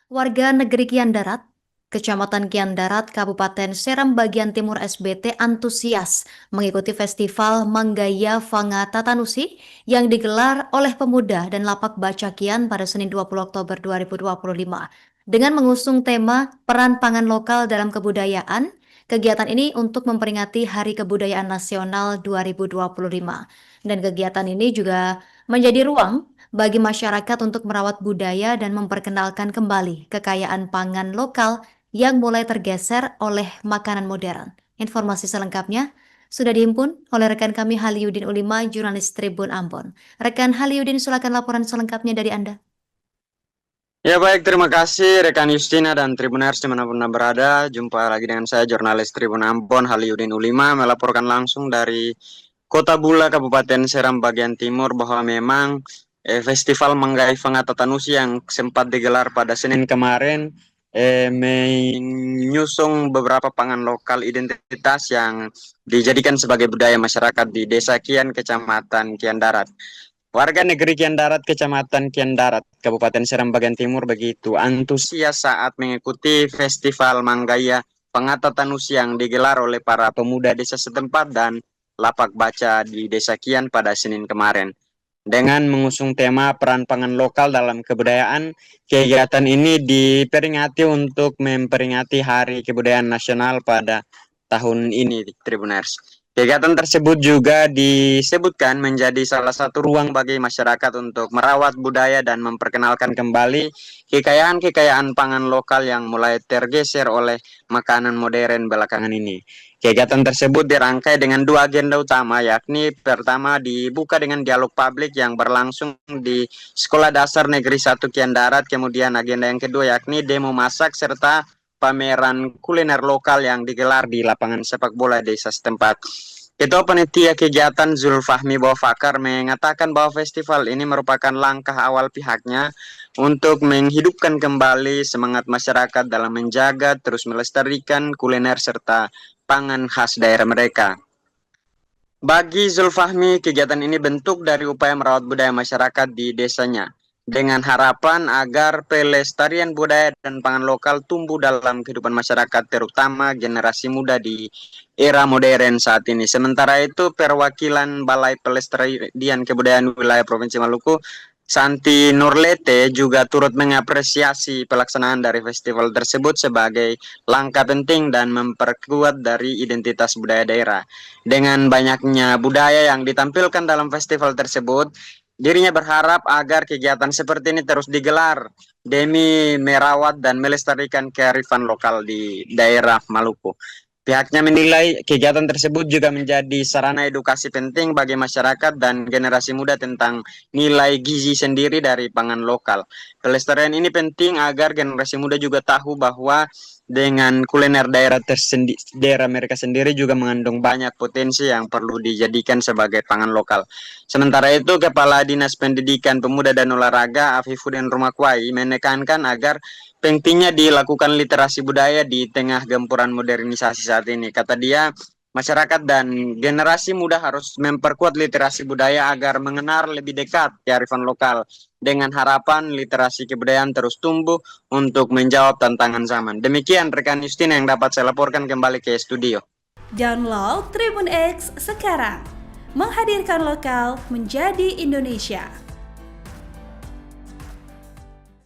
Warga negeri Kian Darat, Kecamatan Kian Darat, Kabupaten Seram bagian Timur SBT antusias mengikuti festival Manggaya Fanga Tatanusi yang digelar oleh pemuda dan lapak baca Kian pada Senin 20 Oktober 2025. Dengan mengusung tema peran pangan lokal dalam kebudayaan, kegiatan ini untuk memperingati Hari Kebudayaan Nasional 2025. Dan kegiatan ini juga menjadi ruang bagi masyarakat untuk merawat budaya dan memperkenalkan kembali kekayaan pangan lokal yang mulai tergeser oleh makanan modern. Informasi selengkapnya sudah dihimpun oleh rekan kami Haliudin Ulima, jurnalis Tribun Ambon. Rekan Haliudin, silakan laporan selengkapnya dari Anda. Ya baik, terima kasih rekan Justina dan Tribuners dimanapun Anda berada. Jumpa lagi dengan saya, jurnalis Tribun Ambon, Haliudin Ulima, melaporkan langsung dari Kota Bula, Kabupaten Seram bagian timur bahwa memang Festival Manggai Fanga Tatanusi yang sempat digelar pada Senin kemarin menyusung beberapa pangan lokal identitas yang dijadikan sebagai budaya masyarakat di Desa Kian, Kecamatan Kian Darat. Warga negeri Kian Darat, Kecamatan Kian Darat, Kabupaten Seram bagian timur begitu antusias saat mengikuti Festival Manggaya Fanga Tatanusi yang digelar oleh para pemuda desa setempat dan lapak baca di Desa Kian pada Senin kemarin. Dengan mengusung tema peran pangan lokal dalam kebudayaan, kegiatan ini diperingati untuk memperingati Hari Kebudayaan Nasional pada tahun ini, Tribuners. Kegiatan tersebut juga disebutkan menjadi salah satu ruang bagi masyarakat untuk merawat budaya dan memperkenalkan kembali kekayaan-kekayaan pangan lokal yang mulai tergeser oleh makanan modern belakangan ini. Kegiatan tersebut dirangkai dengan dua agenda utama, yakni pertama dibuka dengan dialog publik yang berlangsung di Sekolah Dasar Negeri 1 Kian Darat, kemudian agenda yang kedua yakni demo masak serta pameran kuliner lokal yang digelar di lapangan sepak bola desa setempat. Ketua Panitia Kegiatan Zulfahmi Bawafakar mengatakan bahwa festival ini merupakan langkah awal pihaknya untuk menghidupkan kembali semangat masyarakat dalam menjaga terus melestarikan kuliner serta pangan khas daerah mereka. Bagi Zulfahmi, kegiatan ini bentuk dari upaya merawat budaya masyarakat di desanya, dengan harapan agar pelestarian budaya dan pangan lokal tumbuh dalam kehidupan masyarakat, terutama generasi muda di era modern saat ini. Sementara itu, perwakilan Balai Pelestarian Kebudayaan Wilayah Provinsi Maluku, Santi Nurlete, juga turut mengapresiasi pelaksanaan dari festival tersebut sebagai langkah penting dan memperkuat dari identitas budaya daerah. Dengan banyaknya budaya yang ditampilkan dalam festival tersebut, dirinya berharap agar kegiatan seperti ini terus digelar demi merawat dan melestarikan kearifan lokal di daerah Maluku. Pihaknya menilai kegiatan tersebut juga menjadi sarana edukasi penting bagi masyarakat dan generasi muda tentang nilai gizi sendiri dari pangan lokal. Pelestarian ini penting agar generasi muda juga tahu bahwa dengan kuliner daerah mereka sendiri juga mengandung banyak potensi yang perlu dijadikan sebagai pangan lokal. Sementara itu, Kepala Dinas Pendidikan Pemuda dan Olahraga Afifuddin Rumakwai menekankan agar pentingnya dilakukan literasi budaya di tengah gempuran modernisasi saat ini. Kata dia, masyarakat dan generasi muda harus memperkuat literasi budaya agar mengenal lebih dekat kearifan lokal, dengan harapan literasi kebudayaan terus tumbuh untuk menjawab tantangan zaman. Demikian rekan Justina yang dapat saya laporkan kembali ke studio. Download Tribun X sekarang, menghadirkan lokal menjadi Indonesia.